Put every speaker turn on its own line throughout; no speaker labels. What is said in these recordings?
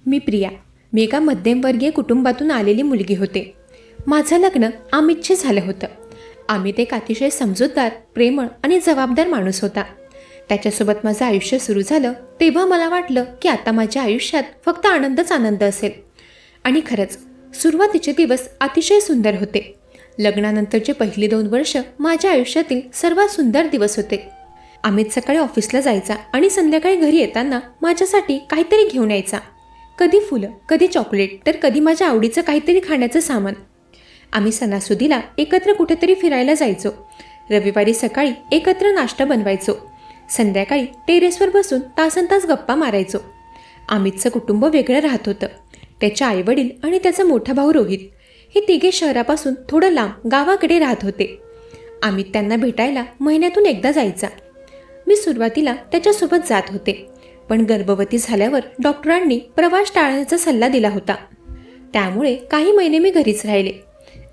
मी प्रिया. मी एका मध्यमवर्गीय कुटुंबातून आलेली मुलगी होते. माझं लग्न अमितशी झालं होतं. अमित एक अतिशय समजूतदार, प्रेमळ आणि जबाबदार माणूस होता. त्याच्यासोबत माझं आयुष्य सुरू झालं तेव्हा मला वाटलं की आता माझ्या आयुष्यात फक्त आनंदच आनंद असेल. आणि खरंच सुरुवातीचे दिवस अतिशय सुंदर होते. लग्नानंतरचे पहिली 2 वर्ष माझ्या आयुष्यातील सर्वात सुंदर दिवस होते. अमित सकाळी ऑफिसला जायचा आणि संध्याकाळी घरी येताना माझ्यासाठी काहीतरी घेऊन यायचा. कधी फुलं, कधी चॉकलेट, तर कधी माझ्या आवडीचं काहीतरी खाण्याचं सामान. आम्ही सणासुदीला एकत्र कुठेतरी फिरायला जायचो. रविवारी सकाळी एकत्र नाश्ता बनवायचो. संध्याकाळी टेरेसवर बसून तासनतास गप्पा मारायचो. अमितचं कुटुंब वेगळं राहत होतं. त्याचे आईवडील आणि त्याचा मोठा भाऊ रोहित हे तिघे शहरापासून थोडं लांब गावाकडे राहत होते. अमित त्यांना भेटायला महिन्यातून एकदा जायचा. मी सुरुवातीला त्याच्यासोबत जात होते, पण गर्भवती झाल्यावर डॉक्टरांनी प्रवास टाळण्याचा सल्ला दिला होता. त्यामुळे काही महिने मी घरीच राहिले.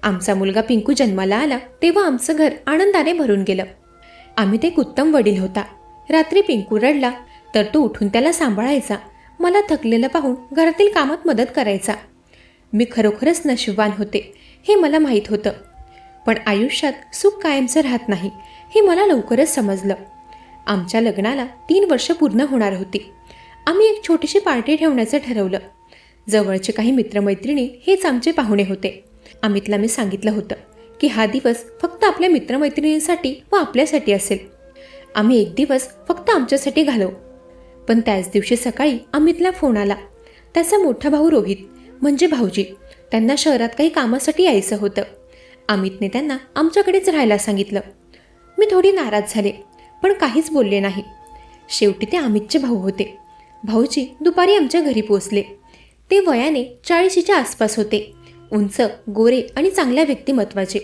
आमचा मुलगा पिंकू जन्माला आला तेव्हा आमचं घर आनंदाने भरून गेलं. अमित एक उत्तम वडील होता. रात्री पिंकू रडला तर तो उठून त्याला सांभाळायचा. मला थकलेलं पाहून घरातील कामात मदत करायचा. मी खरोखरच नशीबवान होते हे मला माहीत होतं. पण आयुष्यात सुख कायमचं राहत नाही हे मला लवकरच समजलं. आमच्या लग्नाला 3 वर्ष पूर्ण होणार होती. आम्ही एक छोटीशी पार्टी ठेवण्याचं ठरवलं. जवळचे काही मित्रमैत्रिणी हेच आमचे पाहुणे होते. अमितला मी सांगितलं होतं की हा दिवस फक्त आपल्या मित्रमैत्रिणींसाठी व आपल्यासाठी असेल. आम्ही एक दिवस फक्त आमच्यासाठी घालवू. पण त्याच दिवशी सकाळी अमितला फोन आला. त्याचा मोठा भाऊ रोहित म्हणजे भाऊजी, त्यांना शहरात काही कामासाठी यायचं होतं. अमितने त्यांना आमच्याकडेच राहायला सांगितलं. मी थोडी नाराज झाले, पण काहीच बोलले नाही. शेवटी ते अमितचे भाऊ होते. भाऊजी दुपारी आमच्या घरी पोचले. ते वयाने 40च्या आसपास होते. उंच, गोरे आणि चांगल्या व्यक्तिमत्वाचे.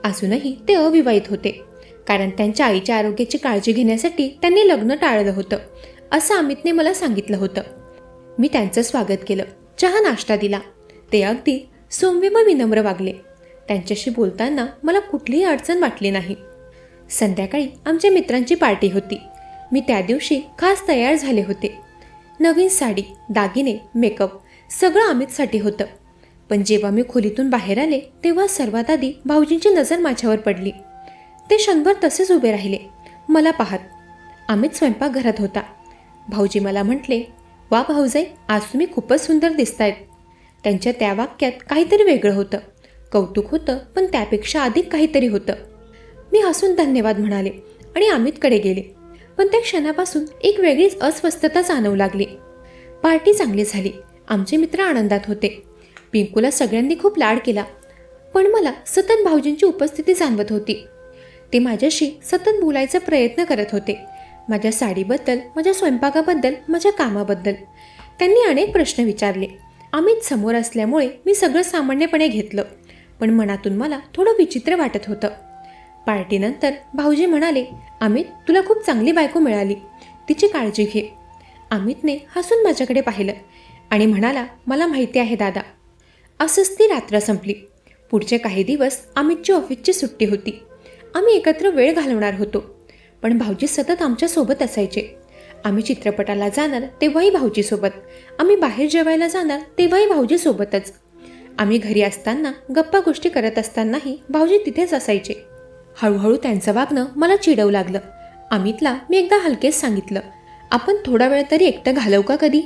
अजूनही ते अविवाहित होते, कारण त्यांच्या आईच्या आरोग्याची काळजी घेण्यासाठी त्यांनी लग्न टाळलं होतं असं अमितने मला सांगितलं होतं. मी त्यांचं स्वागत केलं. चहा नाश्ता दिला. ते अगदी सौम्य व विनम्र वागले. त्यांच्याशी बोलताना मला कुठलीही अडचण वाटली नाही. संध्याकाळी आमच्या मित्रांची पार्टी होती. मी त्या दिवशी खास तयार झाले होते. नवीन साडी, दागिने, मेकअप सगळं अमितसाठी होतं. पण जेव्हा मी खोलीतून बाहेर आले तेव्हा सर्वात आधी भाऊजींची नजर माझ्यावर पडली. ते क्षणभर तसेच उभे राहिले मला पाहत. अमित स्वयंपाकघरात होता. भाऊजी मला म्हटले, वा भाऊजाई, आज तुम्ही खूपच सुंदर दिसतायत. त्यांच्या त्या वाक्यात काहीतरी वेगळं होतं. कौतुक होतं, पण त्यापेक्षा अधिक काहीतरी होतं. मी हसून धन्यवाद म्हणाले आणि अमितकडे गेले. पण त्या क्षणापासून एक वेगळीच अस्वस्थता जाणवू लागली. पार्टी चांगली झाली. आमचे मित्र आनंदात होते. पिंकूला सगळ्यांनी खूप लाड केला. पण मला सतत भाऊजींची उपस्थिती जाणवत होती. ते माझ्याशी सतत बोलायचा प्रयत्न करत होते. माझ्या साडीबद्दल, माझ्या स्वयंपाकाबद्दल, माझ्या कामाबद्दल. त्यांनी अनेक प्रश्न विचारले. अमित समोर असल्यामुळे मी सगळं सामान्यपणे घेतलं, पण मनातून मला थोडं विचित्र वाटत होतं. पार्टीनंतर भाऊजी म्हणाले, अमित, तुला खूप चांगली बायको मिळाली. तिची काळजी घे. अमितने हसून माझ्याकडे पाहिलं आणि म्हणाला, मला माहिती आहे दादा. असंच ती रात्र संपली. पुढचे काही दिवस अमितची ऑफिसची सुट्टी होती. आम्ही एकत्र वेळ घालवणार होतो, पण भाऊजी सतत आमच्यासोबत असायचे. आम्ही चित्रपटाला जाणार तेव्हाही भाऊजीसोबत. आम्ही बाहेर जेवायला जाणार तेव्हाही भाऊजीसोबतच. आम्ही घरी असताना गप्पा गोष्टी करत असतानाही भाऊजी तिथेच असायचे. हळूहळू त्यांचं वागणं मला चिडवू लागलं. अमितला मी एकदा हलकेच सांगितलं, आपण थोडा वेळ तरी एकटं घालवू का कधी?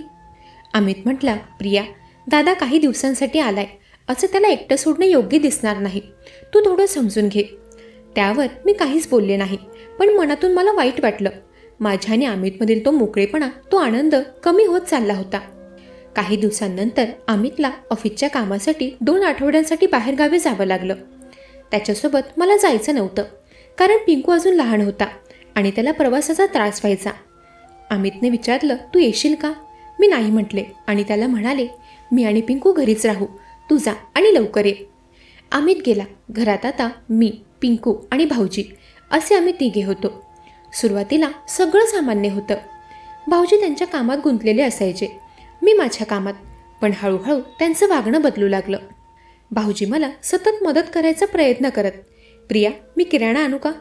अमित म्हटला, प्रिया, दादा काही दिवसांसाठी आलाय, असं त्याला एकटं सोडणं योग्य दिसणार नाही. तू थोडं समजून घे. त्यावर मी काहीच बोलले नाही, पण मनातून मला वाईट वाटलं. माझ्या आणि अमितमधील तो मोकळेपणा, तो आनंद कमी होत चालला होता. काही दिवसांनंतर अमितला ऑफिसच्या कामासाठी 2 आठवड्यांसाठी बाहेरगावी जावं लागलं. त्याच्यासोबत मला जायचं नव्हतं, कारण पिंकू अजून लहान होता आणि त्याला प्रवासाचा त्रास व्हायचा. अमितने विचारलं, तू येशील का? मी नाही म्हटले आणि त्याला म्हणाले, मी आणि पिंकू घरीच राहू, तू जा आणि लवकर ये. अमित गेला. घरात आता मी, पिंकू आणि भाऊजी असे आम्ही तिघे होतो. सुरुवातीला सगळं सामान्य होतं. भाऊजी त्यांच्या कामात गुंतलेले असायचे, मी माझ्या कामात. पण हळूहळू त्यांचं वागणं बदलू लागलं. भाऊजी मला सतत मदत करायचा प्रयत्न करत. प्रिया, मी किराणा आणू का?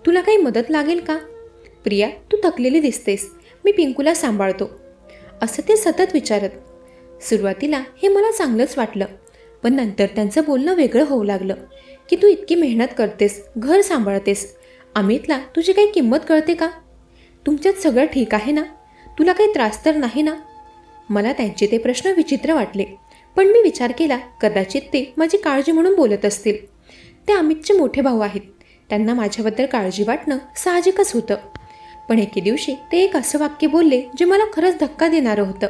तुला काही मदत लागेल का? प्रिया, तू थकलेली दिसतेस, मी पिंकूला सांभाळतो, असं ते सतत विचारत. सुरुवातीला हे मला चांगलंच वाटलं, पण नंतर त्यांचं बोलणं वेगळं होऊ लागलं की तू इतकी मेहनत करतेस, घर सांभाळतेस, अमितला तुझी काही किंमत कळते का? तुमच्यात सगळं ठीक आहे ना? तुला काही त्रास तर नाही ना? मला त्यांचे ते प्रश्न विचित्र वाटले, पण मी विचार केला कदाचित ते माझी काळजी म्हणून बोलत असतील. ते अमितचे मोठे भाऊ आहेत, त्यांना माझ्याबद्दल काळजी वाटणं साहजिकच होतं. पण एके दिवशी ते एक असं वाक्य बोलले जे मला खरंच धक्का देणारं होतं.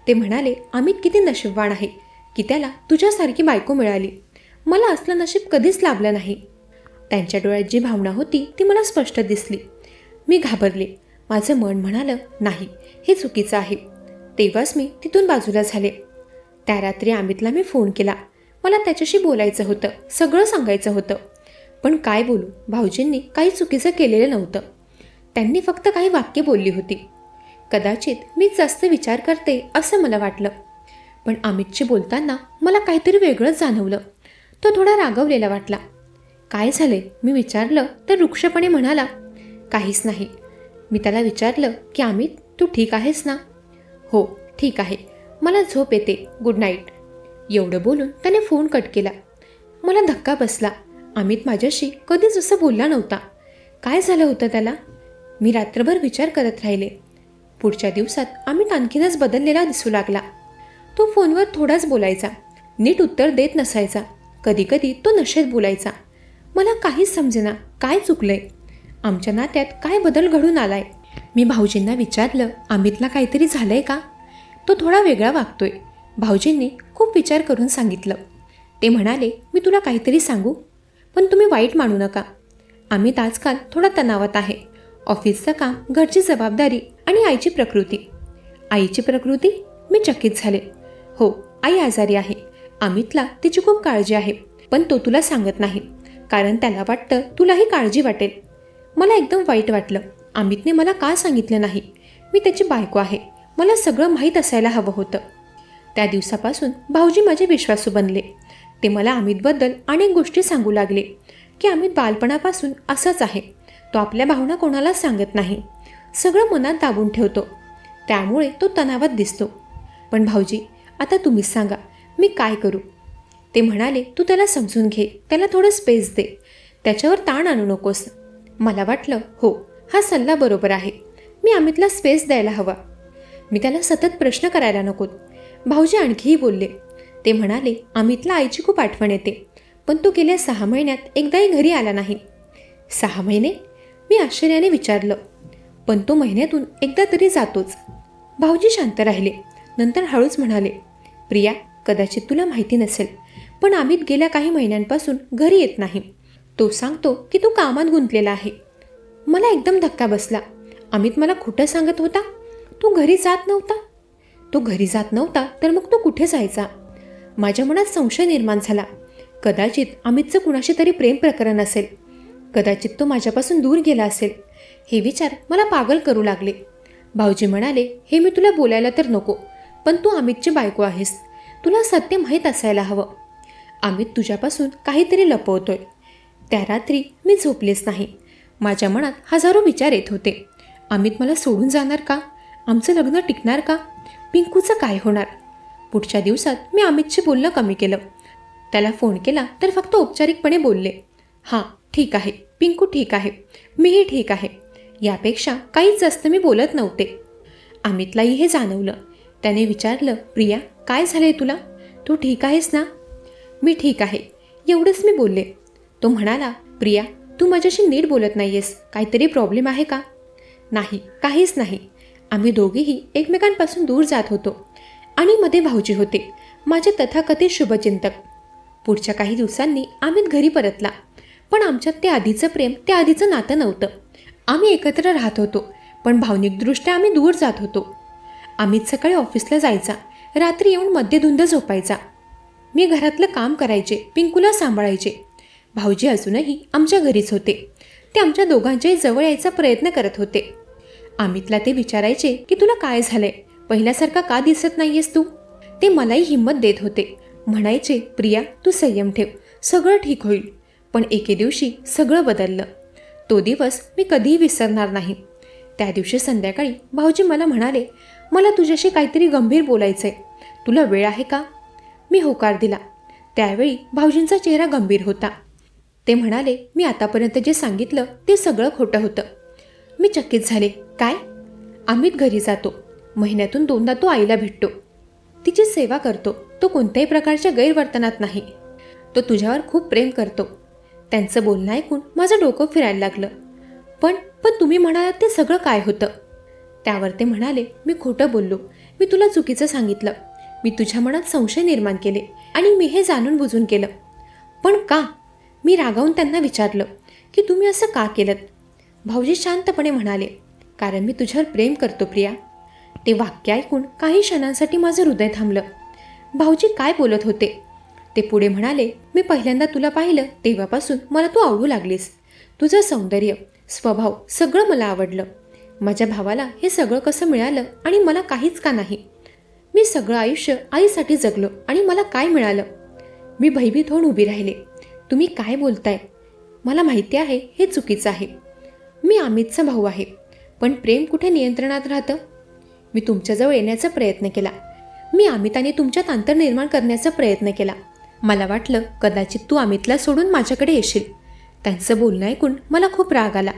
ते म्हणाले, अमित किती नशीबवान आहे की त्याला तुझ्यासारखी बायको मिळाली. मला असलं नशीब कधीच लाभलं नाही. त्यांच्या डोळ्यात जी भावना होती ती मला स्पष्ट दिसली. मी घाबरले. माझं मन म्हणालं, नाही, हे चुकीचं आहे. तेव्हाच मी तिथून बाजूला झाले. त्या रात्री अमितला मी फोन केला. मला त्याच्याशी बोलायचं होतं, सगळं सांगायचं होतं. पण काय बोलू, भाऊजींनी काही चुकीचं केलेलं नव्हतं. त्यांनी फक्त काही वाक्य बोलली होती. कदाचित मीच जास्त विचार करते असं मला वाटलं. पण अमितशी बोलताना मला काहीतरी वेगळंच जाणवलं. तो थोडा रागवलेला वाटला. काय झाले मी विचारलं तर रुक्षपणे म्हणाला, काहीच नाही. मी त्याला विचारलं की अमित, तू ठीक आहेस ना? हो, ठीक आहे, मला झोप येते, गुड नाईट. एवढं बोलून त्याने फोन कट केला. मला धक्का बसला. अमित माझ्याशी कधीच असं बोलला नव्हता. काय झालं होतं त्याला? मी रात्रभर विचार करत राहिले. पुढच्या दिवसात अमित आणखीनच बदललेला दिसू लागला. तो फोनवर थोडाच बोलायचा, नीट उत्तर देत नसायचा. कधीकधी तो नशेत बोलायचा. मला काहीच समजेना काय चुकलंय, आमच्या नात्यात काय बदल घडून आलाय. मी भाऊजींना विचारलं, अमितला काहीतरी झालंय का? तो थोडा वेगळा वागतोय. भाऊजींनी खूप विचार करून सांगितलं. ते म्हणाले, मी तुला काहीतरी सांगू, पण तुम्ही वाईट मानू नका. अमित आजकाल थोडा तणावात आहे. ऑफिसचं काम, घरची जबाबदारी आणि आईची प्रकृती. आईची प्रकृती? मी चकित झाले. हो, आई आजारी आहे. अमितला तिची खूप काळजी आहे, पण तो तुला सांगत नाही, कारण त्याला वाटतं तुलाही काळजी वाटेल. मला एकदम वाईट वाटलं. अमितने मला का सांगितलं नाही? मी त्याची बायको आहे, मला सगळं माहीत असायला हवं होतं. त्या दिवसापासून भाऊजी माझे विश्वासू बनले. ते मला अमितबद्दल अनेक गोष्टी सांगू लागले की अमित बालपणापासून असंच आहे. तो आपल्या भावना कोणालाच सांगत नाही, सगळं मनात दाबून ठेवतो, त्यामुळे तो तणावात दिसतो. पण भाऊजी, आता तुम्हीच सांगा, मी काय करू? ते म्हणाले, तू त्याला समजून घे, त्याला थोडं स्पेस दे, त्याच्यावर ताण आणू नकोस. मला वाटलं, हो, हा सल्ला बरोबर आहे. मी अमितला स्पेस द्यायला हवा. मी त्याला सतत प्रश्न करायला नकोत. भाऊजी आणखीही बोलले. ते म्हणाले, अमितला आईची खूप आठवण येते, पण तो गेल्या 6 महिन्यात एकदाही घरी आला नाही. 6 महिने? मी आश्चर्याने विचारलं. पण तो महिन्यातून एकदा तरी जातोच. भाऊजी शांत राहिले. नंतर हळूच म्हणाले, प्रिया, कदाचित तुला माहिती नसेल, पण अमित गेल्या काही महिन्यांपासून घरी येत नाही. तो सांगतो की तो कामात गुंतलेला आहे. मला एकदम धक्का बसला. अमित मला खोटं सांगत होता? तो घरी जात नव्हता? तो घरी जात नव्हता तर मग तो कुठे जायचा? माझ्या मनात संशय निर्माण झाला. कदाचित अमितचं कुणाशी तरी प्रेम प्रकरण असेल. कदाचित तो माझ्यापासून दूर गेला असेल. हे विचार मला पागल करू लागले. भाऊजी म्हणाले, हे मी तुला बोलायला तर नको, पण तू अमितची बायको आहेस, तुला सत्य माहीत असायला हवं. अमित तुझ्यापासून काहीतरी लपवतोय. त्या रात्री मी झोपलेच नाही. माझ्या मनात हजारो विचार येत होते. अमित मला सोडून जाणार का? आमचं लग्न टिकणार का? पिंकूचं काय होणार? पुढच्या दिवसात मी अमितशी बोलणं कमी केलं. त्याला फोन केला तर फक्त औपचारिकपणे बोलले, हां ठीक आहे, पिंकू ठीक आहे, मीही ठीक आहे. यापेक्षा काहीच जास्त मी बोलत नव्हते. अमितलाही हे जाणवलं. त्याने विचारलं, प्रिया, काय झालंय तुला? तू ठीक आहेस ना? मी ठीक आहे, एवढंच मी बोलले. तो म्हणाला, प्रिया, तू माझ्याशी नीट बोलत नाहीयेस, काहीतरी प्रॉब्लेम आहे का? नाही, काहीच नाही. आम्ही दोघेही एकमेकांपासून दूर जात होतो आणि मध्ये भाऊजी होते, माझे तथाकथित शुभचिंतक. पुढच्या काही दिवसांनी अमित घरी परतला. पण आमच्यात ते आधीचं प्रेम, ते आधीचं नातं नव्हतं. आम्ही एकत्र राहत होतो, पण भावनिकदृष्ट्या आम्ही दूर जात होतो. अमित सकाळी ऑफिसला जायचा, रात्री येऊन मध्यधुंद झोपायचा. मी घरातलं काम करायचे, पिंकूला सांभाळायचे. भाऊजी अजूनही आमच्या घरीच होते. ते आमच्या दोघांच्याही जवळ यायचा प्रयत्न करत होते. अमितला ते विचारायचे की तुला काय झालंय, पहिल्यासारखा का दिसत नाहीयेस तू? ते मलाही हिंमत देत होते. म्हणायचे, प्रिया, तू संयम ठेव, सगळं ठीक होईल. पण एके दिवशी सगळं बदललं. तो दिवस मी कधीही विसरणार नाही. त्या दिवशी संध्याकाळी भाऊजी मला म्हणाले, मला तुझ्याशी काहीतरी गंभीर बोलायचं आहे, तुला वेळ आहे का? मी होकार दिला. त्यावेळी भाऊजींचा चेहरा गंभीर होता. ते म्हणाले, मी आतापर्यंत जे सांगितलं ते सगळं खोटं होतं. मी चकित झाले. काय? अमित घरी जातो. महिन्यातून 2दा तो आईला भेटतो. तिची सेवा करतो. तो कोणत्याही प्रकारच्या गैरवर्तनात नाही. तो तुझ्यावर खूप प्रेम करतो. त्यांचं बोलणं ऐकून माझं डोकं फिरायला लागलं. पण तुम्ही म्हणालात ते सगळं काय होतं? त्यावर ते म्हणाले, मी खोटं बोललो. मी तुला चुकीचं सांगितलं. मी तुझ्या मनात संशय निर्माण केले आणि मी हे जाणून बुजून केलं. पण का? मी रागावून त्यांना विचारलं की तुम्ही असं का केलं? भाऊजी शांतपणे म्हणाले, कारण मी तुझ्यावर प्रेम करतो प्रिया. ते वाक्य ऐकून काही क्षणांसाठी माझं हृदय थांबलं. भाऊजी काय बोलत होते? ते पुढे म्हणाले, मी पहिल्यांदा तुला पाहिलं तेव्हापासून मला तू आवडू लागलीस. तुझं सौंदर्य, स्वभाव सगळं मला आवडलं. माझ्या भावाला हे सगळं कसं मिळालं आणि मला काहीच का नाही? मी सगळं आयुष्य आईसाठी जगलो आणि मला काय मिळालं? मी भयभीत होऊन उभी राहिले. तुम्ही काय बोलताय? मला माहिती आहे हे चुकीचं आहे. मी अमितचा भाऊ आहे. पण प्रेम कुठे नियंत्रणात राहतं? मी तुमच्याजवळ येण्याचा प्रयत्न केला. मी अमिताने तुमच्यात अंतर निर्माण करण्याचा प्रयत्न केला. मला वाटलं कदाचित तू अमितला सोडून माझ्याकडे येशील. त्यांचं बोलणं ऐकून मला खूप राग आला.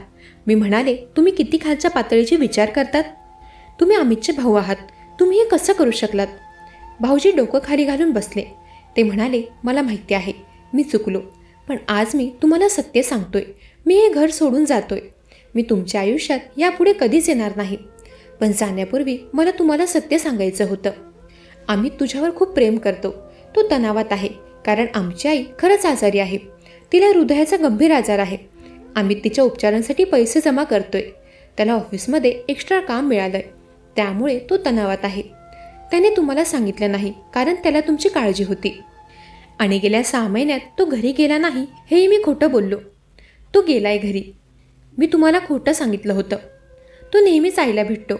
मी म्हणाले, तुम्ही किती खालच्या पातळीचे विचार करतात? तुम्ही अमितचे भाऊ आहात. तुम्ही हे कसं करू शकलात? भाऊजी डोकं खाली घालून बसले. ते म्हणाले, मला माहिती आहे मी चुकलो. पण आज मी तुम्हाला सत्य सांगतोय. मी हे घर सोडून जातोय. मी तुमच्या आयुष्यात यापुढे कधीच येणार नाही. पण जाण्यापूर्वी मला तुम्हाला सत्य सांगायचं होतं. अमित तुझ्यावर खूप प्रेम करतो. तो तणावात आहे कारण आमची आई खरंच आजारी आहे. तिला हृदयाचा गंभीर आजार आहे. अमित तिच्या उपचारांसाठी पैसे जमा करतोय. त्याला ऑफिसमध्ये एक्स्ट्रा काम मिळालंय. त्यामुळे तो तणावात आहे. त्याने तुम्हाला सांगितलं नाही कारण त्याला तुमची काळजी होती. आणि गेल्या 6 महिन्यात तो घरी गेला नाही हेही मी खोटं बोललो. तो गेलाय घरी. मी तुम्हाला खोटं सांगितलं होतं. तो नेहमीच आईला भेटतो.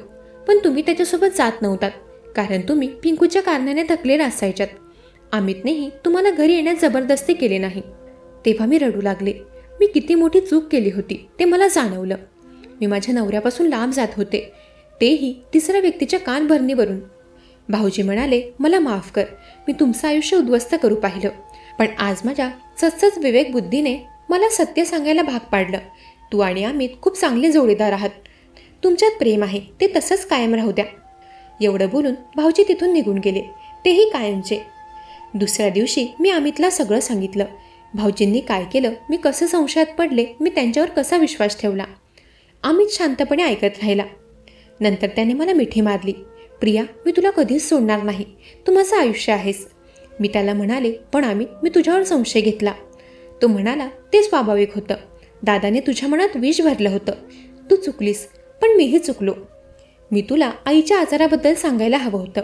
पण तुम्ही त्याच्यासोबत जात नव्हतात कारण तुम्ही पिंकूच्या कारणाने थकलेला असायच्यात. अमितनेही तुम्हाला घरी येण्यास जबरदस्ती केली नाही. तेव्हा मी रडू लागले. मी किती मोठी चूक केली होती ते मला जाणवलं. मी माझ्या नवऱ्यापासून लांब जात होते, तेही तिसऱ्या व्यक्तीच्या कानभरणीवरून. भाऊजी म्हणाले, मला माफ कर. मी तुमचं आयुष्य उद्ध्वस्त करू पाहिलं. पण आज माझ्या सचच विवेक बुद्धीने मला सत्य सांगायला भाग पाडलं. तू आणि अमित खूप चांगले जोडीदार आहात. तुमच्यात प्रेम आहे ते तसंच कायम राहू द्या. एवढं बोलून भाऊजी तिथून निघून गेले, तेही कायमचे. दुसऱ्या दिवशी मी अमितला सगळं सांगितलं. भाऊजींनी काय केलं, मी कसं संशयात पडले, मी त्यांच्यावर कसा विश्वास ठेवला. अमित शांतपणे ऐकत राहिला. नंतर त्याने मला मिठी मारली. प्रिया, मी तुला कधीच सोडणार नाही. तू माझं आयुष्य आहेस. मी त्याला म्हणाले, पण अमित, मी तुझ्यावर संशय घेतला. तो म्हणाला, ते स्वाभाविक होतं. दादाने तुझ्या मनात विष भरलं होतं. तू चुकलीस, पण मीही चुकलो. मी तुला आईच्या आजाराबद्दल सांगायला हवं होतं.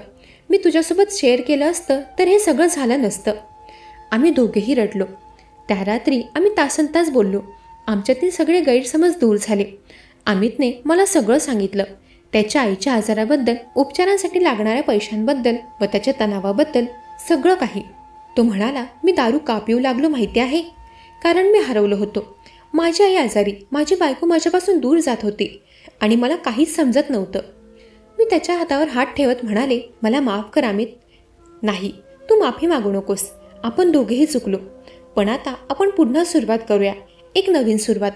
मी तुझ्यासोबत शेअर केलं असतं तर हे सगळं झालं नसतं. आम्ही दोघेही रडलो. त्या रात्री आम्ही तासनतास बोललो. आमच्यातील सगळे गैरसमज दूर झाले. अमितने मला सगळं सांगितलं. त्याच्या आईच्या आजाराबद्दल, उपचारांसाठी लागणाऱ्या पैशांबद्दल व त्याच्या तणावाबद्दल सगळं काही. तो म्हणाला, मी दारू का पिऊ लागलो माहिती आहे? कारण मी हरवलो होतो. माझी आई आजारी, माझी बायको माझ्यापासून दूर जात होती आणि मला काहीच समजत नव्हतं. मी त्याच्या हातावर हात ठेवत म्हणाले, मला माफ कर अमित. नाही, तू माफी मागू नकोस. आपण दोघेही चुकलो. पण आता आपण पुन्हा सुरुवात करूया, एक नवीन सुरुवात.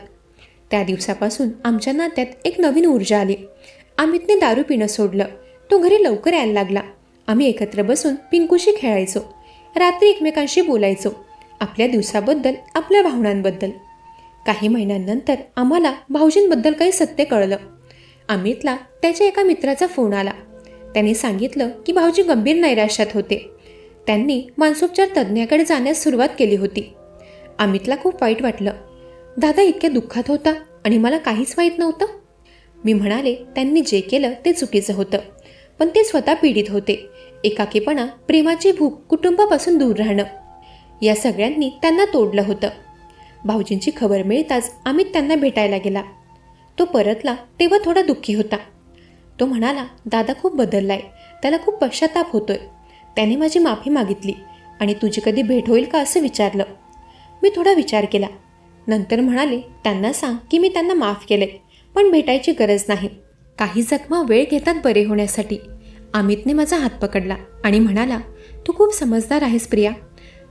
त्या दिवसापासून आमच्या नात्यात एक नवीन ऊर्जा आली. अमितने दारू पिणं सोडलं. तो घरी लवकर यायला लागला. आम्ही एकत्र बसून पिंकूशी खेळायचो. रात्री एकमेकांशी बोलायचो, आपल्या दिवसाबद्दल, आपल्या भावनांबद्दल. काही महिन्यांनंतर आम्हाला भाऊजींबद्दल काही सत्य कळलं. अमितला त्याच्या एका मित्राचा फोन आला. त्याने सांगितलं की भाऊजी गंभीर नैराश्यात होते. त्यांनी मानसोपचार तज्ज्ञाकडे जाण्यास सुरुवात केली होती. अमितला खूप वाईट वाटलं. दादा इतक्या दुःखात होता आणि मला काहीच माहीत नव्हतं. मी म्हणाले, त्यांनी जे केलं ते चुकीचं होतं, पण ते स्वतः पीडित होते. एकाकीपणा, प्रेमाची भूक, कुटुंबापासून दूर राहणं, या सगळ्यांनी त्यांना तोडलं होतं. भाऊजींची खबर मिळताच अमित त्यांना भेटायला गेला. तो परतला तेव्हा थोडा दुःखी होता. तो म्हणाला, दादा खूप बदललाय. त्याला खूप पश्चाताप होतोय. त्याने माझी माफी मागितली आणि तुझी कधी भेट होईल का असं विचारलं. मी थोडा विचार केला. नंतर म्हणाले, त्यांना सांग की मी त्यांना माफ केलंय, पण भेटायची गरज नाही. काही जखमा वेळ घेतात बरे होण्यासाठी. अमितने माझा हात पकडला आणि म्हणाला, तू खूप समजदार आहेस प्रिया,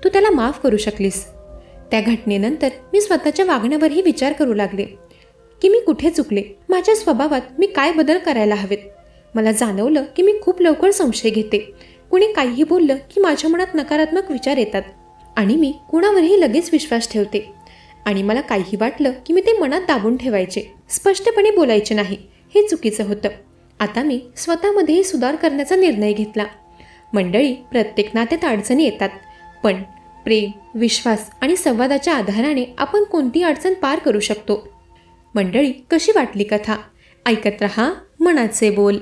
तू त्याला माफ करू शकलीस. त्या घटनेनंतर मी स्वतःच्या वागण्यावरही विचार करू लागले की मी कुठे चुकले, माझ्या स्वभावात मी काय बदल करायला हवेत. मला जाणवलं की मी खूप लवकर संशय घेते. कुणी काहीही बोललं की माझ्या मनात नकारात्मक विचार येतात आणि मी कुणावरही लगेच विश्वास ठेवते. आणि मला काहीही वाटलं की मी ते मनात दाबून ठेवायचे, स्पष्टपणे बोलायचे नाही. हे चुकीचं होतं. आता मी स्वतःमध्येही सुधार करण्याचा निर्णय घेतला. मंडळी, प्रत्येक नात्यात अडचणी येतात, पण प्रेम, विश्वास आणि संवादाच्या आधाराने आपण कोणती अडचण पार करू शकतो. मंडळी, कशी वाटली कथा? ऐकत रहा मनाचे बोल.